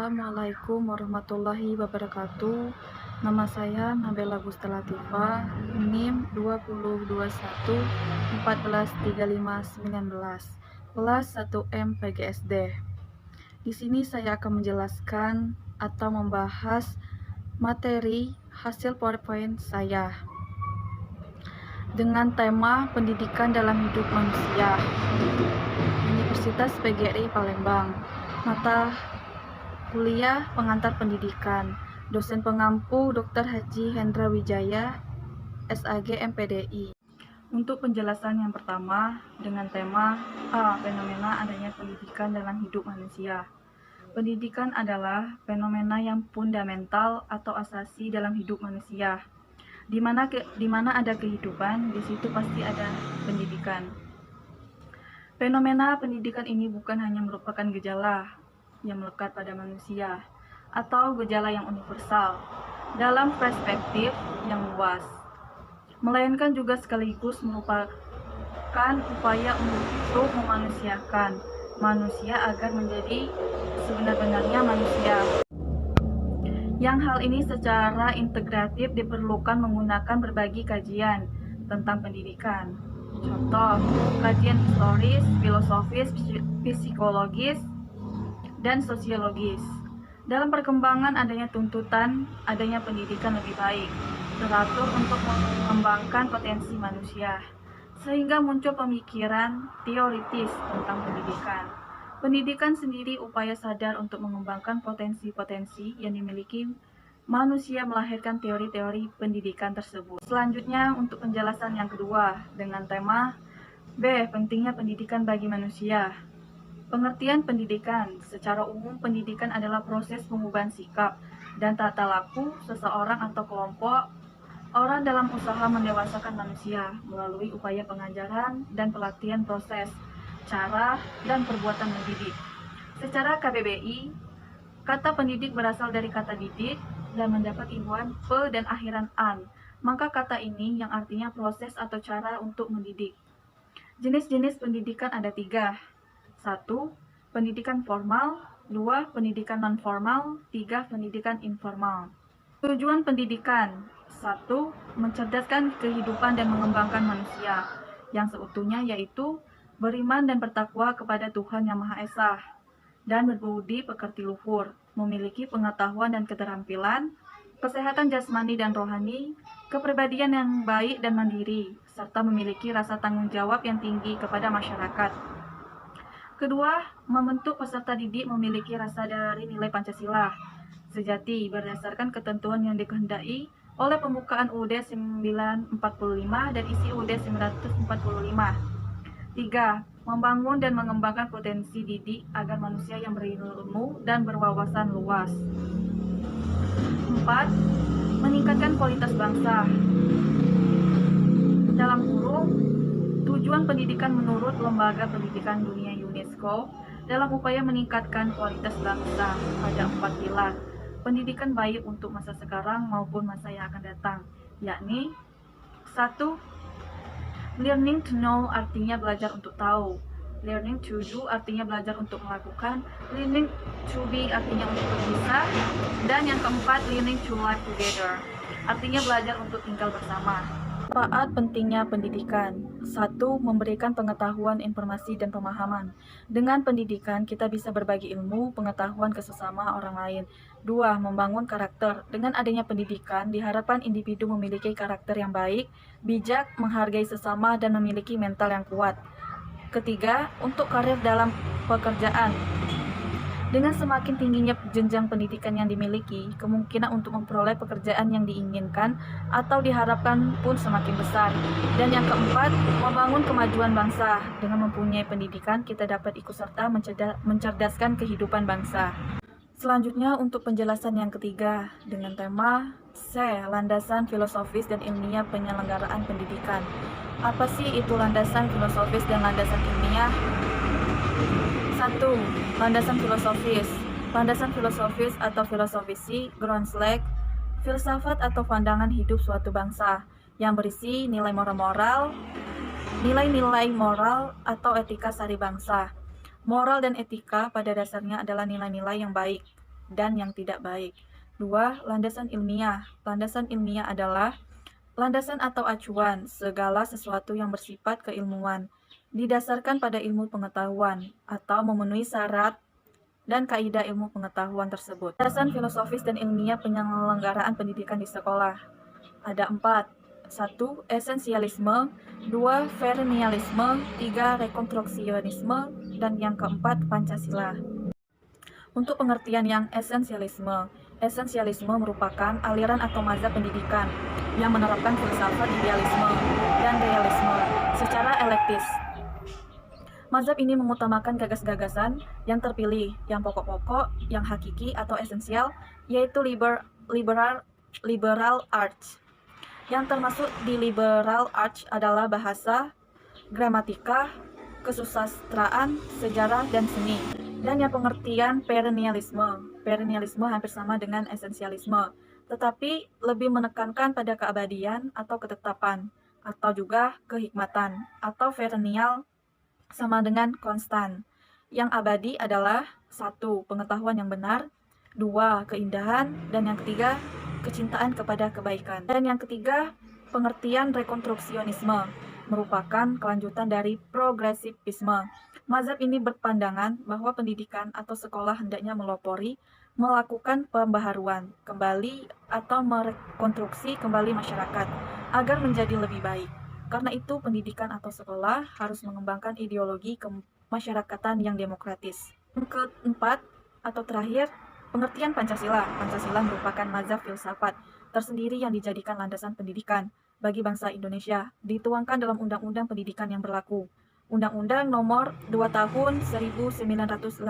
Assalamualaikum warahmatullahi wabarakatuh. Nama saya Nabela Gustalatifah, NIM 2021 kelas 1M PGSD. Di sini saya akan menjelaskan atau membahas materi hasil PowerPoint saya dengan tema pendidikan dalam hidup manusia. Universitas PGRI Palembang. Mata kuliah pengantar pendidikan. Dosen pengampu Dr. Haji Hendra Wijaya, SAG MPDI. Untuk penjelasan yang pertama dengan tema fenomena adanya pendidikan dalam hidup manusia. Pendidikan adalah fenomena yang fundamental atau asasi dalam hidup manusia. Di mana ada kehidupan, di situ pasti ada pendidikan. Fenomena pendidikan ini bukan hanya merupakan gejala yang melekat pada manusia atau gejala yang universal dalam perspektif yang luas, melainkan juga sekaligus merupakan upaya untuk memanusiakan manusia agar menjadi sebenar-benarnya manusia. Yang hal ini secara integratif diperlukan menggunakan berbagai kajian tentang pendidikan. Contoh, kajian historis, filosofis, psikologis, dan sosiologis. Dalam perkembangan adanya tuntutan adanya pendidikan lebih baik, teratur untuk mengembangkan potensi manusia, sehingga muncul pemikiran teoritis tentang pendidikan. Pendidikan sendiri upaya sadar untuk mengembangkan potensi-potensi yang dimiliki manusia melahirkan teori-teori pendidikan tersebut. Selanjutnya untuk penjelasan yang kedua dengan tema B. Pentingnya pendidikan bagi manusia. Pengertian pendidikan. Secara umum, pendidikan adalah proses pengubahan sikap dan tata laku seseorang atau kelompok orang dalam usaha mendewasakan manusia melalui upaya pengajaran dan pelatihan proses, cara, dan perbuatan mendidik. Secara KBBI, kata pendidik berasal dari kata didik dan mendapat imbuhan pe dan akhiran an. Maka kata ini yang artinya proses atau cara untuk mendidik. Jenis-jenis pendidikan ada 3. 1. Pendidikan formal. 2. Pendidikan non-formal. 3. Pendidikan informal. Tujuan pendidikan. 1. Mencerdaskan kehidupan dan mengembangkan manusia yang seutuhnya, yaitu beriman dan bertakwa kepada Tuhan Yang Maha Esa dan berbudi pekerti luhur, memiliki pengetahuan dan keterampilan, kesehatan jasmani dan rohani, kepribadian yang baik dan mandiri, serta memiliki rasa tanggung jawab yang tinggi kepada masyarakat. Kedua, membentuk peserta didik memiliki rasa dari nilai Pancasila sejati berdasarkan ketentuan yang dikehendaki oleh pembukaan UUD 945 dan isi UUD 945. 3. Membangun dan mengembangkan potensi didik agar manusia yang berilmu dan berwawasan luas. 4. Meningkatkan kualitas bangsa. Dalam kurung, tujuan pendidikan menurut Lembaga Pendidikan Dunia UNESCO dalam upaya meningkatkan kualitas bangsa pada 4 pilar pendidikan baik untuk masa sekarang maupun masa yang akan datang, yakni 1. Learning to know artinya belajar untuk tahu, learning to do artinya belajar untuk melakukan, learning to be artinya untuk bisa, dan yang keempat learning to live together artinya belajar untuk tinggal bersama. Manfaat pentingnya pendidikan. 1. Memberikan pengetahuan, informasi, dan pemahaman. Dengan pendidikan, kita bisa berbagi ilmu, pengetahuan ke sesama orang lain. 2. Membangun karakter. Dengan adanya pendidikan, diharapkan individu memiliki karakter yang baik, bijak, menghargai sesama, dan memiliki mental yang kuat. Ketiga, untuk karir dalam pekerjaan. Dengan semakin tingginya jenjang pendidikan yang dimiliki, kemungkinan untuk memperoleh pekerjaan yang diinginkan atau diharapkan pun semakin besar. Dan yang keempat, membangun kemajuan bangsa. Dengan mempunyai pendidikan, kita dapat ikut serta mencerdaskan kehidupan bangsa. Selanjutnya untuk penjelasan yang ketiga dengan tema C. Landasan filosofis dan ilmiah penyelenggaraan pendidikan. Apa sih itu landasan filosofis dan landasan ilmiah? 1. Landasan filosofis. Landasan filosofis atau filosofisi, Grundslag, filsafat atau pandangan hidup suatu bangsa yang berisi nilai-nilai moral atau etika sehari bangsa. Moral dan etika pada dasarnya adalah nilai-nilai yang baik dan yang tidak baik. 2. Landasan ilmiah. Landasan ilmiah adalah landasan atau acuan segala sesuatu yang bersifat keilmuan, didasarkan pada ilmu pengetahuan atau memenuhi syarat dan kaidah ilmu pengetahuan tersebut. Landasan filosofis dan ilmiah penyelenggaraan pendidikan di sekolah. Ada 4. 1. Esensialisme. 2. Perennialisme. 3. Rekonstruksionisme. Dan yang keempat, Pancasila. Untuk pengertian yang esensialisme. Esensialisme merupakan aliran atau mazhab pendidikan yang menerapkan filsafat idealisme dan realisme secara elektis. Mazhab ini mengutamakan gagas-gagasan yang terpilih, yang pokok-pokok, yang hakiki atau esensial, yaitu liberal arts. Yang termasuk di liberal arts adalah bahasa, gramatika, kesusastraan, sejarah, dan seni. Dan yang pengertian perennialisme. Perennialisme hampir sama dengan esensialisme, tetapi lebih menekankan pada keabadian atau ketetapan, atau juga kehikmatan, atau perennial sama dengan konstan. Yang abadi adalah 1. Pengetahuan yang benar, 2. Keindahan, dan yang ketiga, kecintaan kepada kebaikan. Dan yang ketiga, pengertian rekonstruksionisme merupakan kelanjutan dari progresivisme. Mazhab ini berpandangan bahwa pendidikan atau sekolah hendaknya melakukan pembaharuan kembali atau merekonstruksi kembali masyarakat agar menjadi lebih baik. Karena itu, pendidikan atau sekolah harus mengembangkan ideologi kemasyarakatan yang demokratis. Yang keempat atau terakhir, pengertian Pancasila. Pancasila merupakan mazhab filsafat tersendiri yang dijadikan landasan pendidikan bagi bangsa Indonesia, dituangkan dalam Undang-Undang Pendidikan yang berlaku. Undang-Undang Nomor 2 Tahun 1989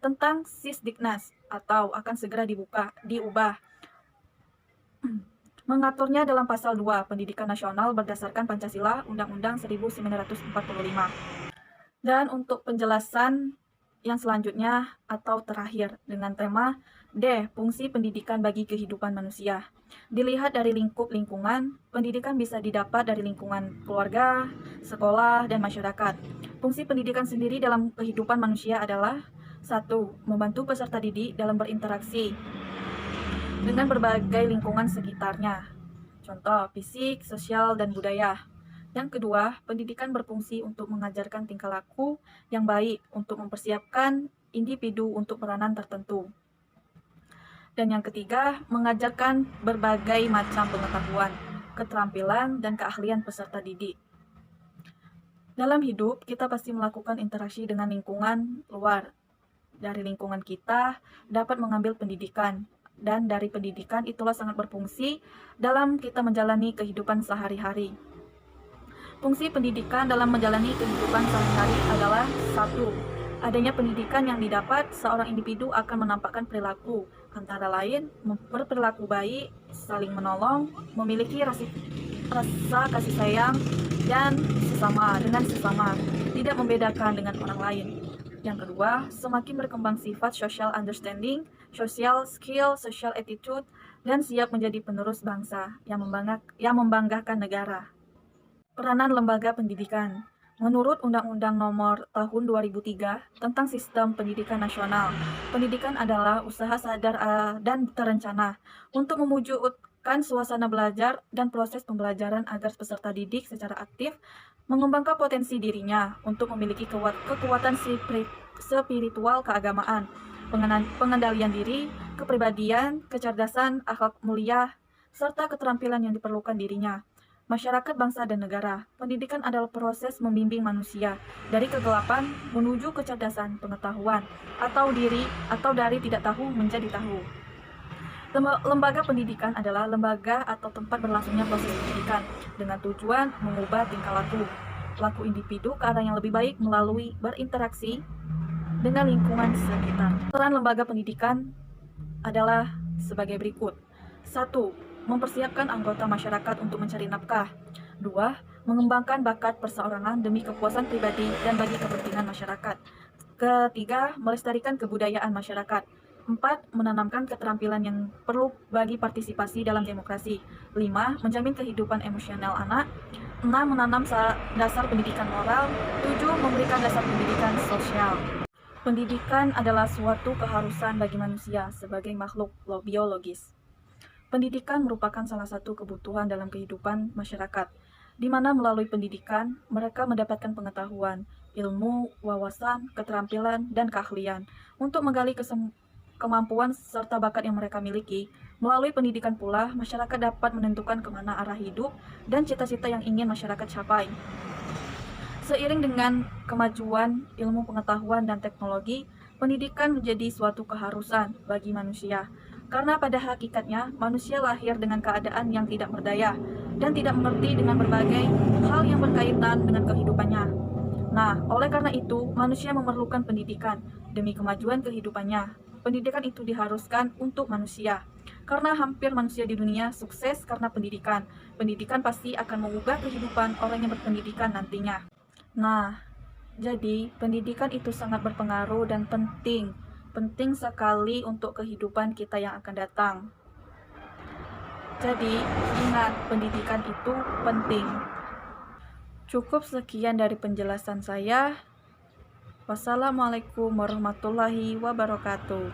tentang Sisdiknas atau akan segera diubah. Mengaturnya dalam pasal 2, pendidikan nasional berdasarkan Pancasila, Undang-Undang 1945. Dan untuk penjelasan yang selanjutnya atau terakhir dengan tema D. Fungsi pendidikan bagi kehidupan manusia. Dilihat dari lingkungan, pendidikan bisa didapat dari lingkungan keluarga, sekolah, dan masyarakat. Fungsi pendidikan sendiri dalam kehidupan manusia adalah 1. Membantu peserta didik dalam berinteraksi dengan berbagai lingkungan sekitarnya. Contoh, fisik, sosial, dan budaya. Yang kedua, pendidikan berfungsi untuk mengajarkan tingkah laku yang baik untuk mempersiapkan individu untuk peranan tertentu. Dan yang ketiga, mengajarkan berbagai macam pengetahuan, keterampilan, dan keahlian peserta didik. Dalam hidup, kita pasti melakukan interaksi dengan lingkungan luar. Dari lingkungan kita dapat mengambil pendidikan, dan dari pendidikan itulah sangat berfungsi dalam kita menjalani kehidupan sehari-hari. Fungsi pendidikan dalam menjalani kehidupan sehari-hari adalah 1. Adanya pendidikan yang didapat, seorang individu akan menampakkan perilaku, antara lain berperilaku baik, saling menolong, memiliki rasa kasih sayang, dan dengan sesama, tidak membedakan dengan orang lain. Yang kedua, semakin berkembang sifat social understanding, social skill, social attitude, dan siap menjadi penerus bangsa yang membanggakan negara. Peranan lembaga pendidikan. Menurut Undang-Undang Nomor Tahun 2003 tentang Sistem Pendidikan Nasional, pendidikan adalah usaha sadar dan terencana untuk mewujudkan suasana belajar dan proses pembelajaran agar peserta didik secara aktif mengembangkan potensi dirinya untuk memiliki kekuatan spiritual keagamaan, pengendalian diri, kepribadian, kecerdasan, akhlak mulia, serta keterampilan yang diperlukan dirinya. Masyarakat, bangsa, dan negara. Pendidikan adalah proses membimbing manusia dari kegelapan menuju kecerdasan pengetahuan atau dari tidak tahu menjadi tahu. Lembaga pendidikan adalah lembaga atau tempat berlangsungnya proses pendidikan dengan tujuan mengubah tingkah laku individu ke arah yang lebih baik melalui berinteraksi dengan lingkungan sekitar. Peran lembaga pendidikan adalah sebagai berikut. 1. Mempersiapkan anggota masyarakat untuk mencari nafkah. 2. Mengembangkan bakat perseorangan demi kepuasan pribadi dan bagi kepentingan masyarakat. Ketiga, melestarikan kebudayaan masyarakat. 4. Menanamkan keterampilan yang perlu bagi partisipasi dalam demokrasi. 5. Menjamin kehidupan emosional anak. 6. Menanam dasar pendidikan moral. 7. Memberikan dasar pendidikan sosial. Pendidikan adalah suatu keharusan bagi manusia sebagai makhluk biologis. Pendidikan merupakan salah satu kebutuhan dalam kehidupan masyarakat, di mana melalui pendidikan mereka mendapatkan pengetahuan, ilmu, wawasan, keterampilan, dan keahlian untuk menggali kemampuan serta bakat yang mereka miliki. Melalui pendidikan pula, masyarakat dapat menentukan kemana arah hidup dan cita-cita yang ingin masyarakat capai. Seiring dengan kemajuan ilmu pengetahuan dan teknologi, pendidikan menjadi suatu keharusan bagi manusia. Karena pada hakikatnya, manusia lahir dengan keadaan yang tidak berdaya dan tidak mengerti dengan berbagai hal yang berkaitan dengan kehidupannya. Nah, oleh karena itu, manusia memerlukan pendidikan demi kemajuan kehidupannya. Pendidikan itu diharuskan untuk manusia. Karena hampir manusia di dunia sukses karena pendidikan. Pendidikan pasti akan mengubah kehidupan orang yang berpendidikan nantinya. Nah, jadi pendidikan itu sangat berpengaruh dan penting sekali untuk kehidupan kita yang akan datang. Jadi, ingat, pendidikan itu penting. Cukup sekian dari penjelasan saya. Wassalamualaikum warahmatullahi wabarakatuh.